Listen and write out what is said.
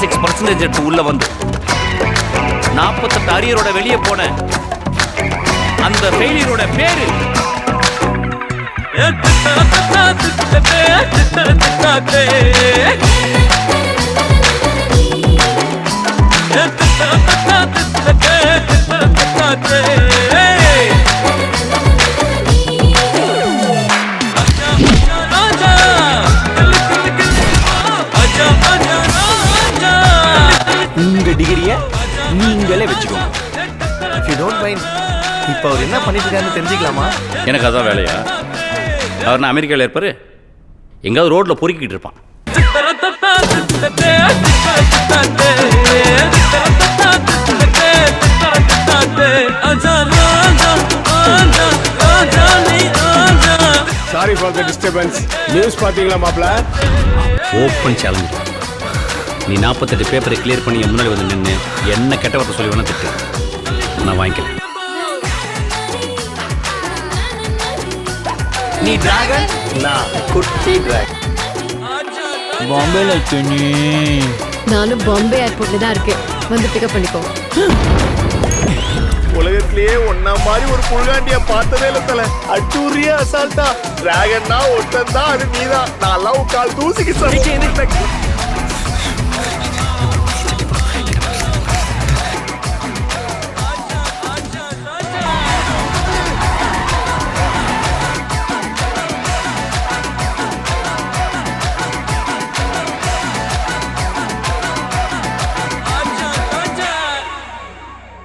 96% எடுத்து உள்ள வந்து 48 அரியரோட வெளியே போன அந்த ஃபெயிலியரோட பேரு உங்க டிகிரியை நீங்களே வச்சுக்கோங்க. இஃப் யூ டோன்ட் மைண்ட், இப்போ அவர் என்ன பண்ணிட்டு இருக்காருன்னு தெரிஞ்சுக்கலாமா? எனக்கு அதான் வேலையா? அவர் நான் அமெரிக்காவில் இருப்பாரு, எங்காவது ரோட்ல பொறுக்கிட்டு இருப்பான். Sorry for the disturbance. News பாத்தீங்களா மாப்ள? Open challenge. நீ 48 பேப்பரை கிளியர் பண்ணி என் முன்னாடி வந்து நின்று என்ன கெட்ட வார்த்தை சொல்லி வேணா திட்டு, நான் வாங்கிக்கிறேன். நீ டிராகன், நான் குட்டி டிராகன். பாம்பேல இருக்கேனே. நானும் பாம்பே ஏர்போர்ட்ல தான் இருக்கேன், வந்து பிக்கப் பண்ணிக்கோ. உலகத்திலேயே ஒன்னா மாதிரி ஒரு புழுகாண்டிய பார்த்ததே இல்ல தல. அட்டூரியா அசால்ட்டா டிராகன்னா ஒட்டன் தான், அது நீதான். நான் கால் தூசிக்கு சமைச்சு